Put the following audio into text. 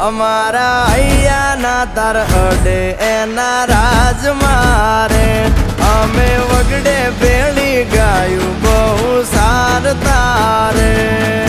અમારા હૈયાના તાર અડે એના રાજ મારે અમે વગડે ભેળી ગાયું બહુ સાર તારે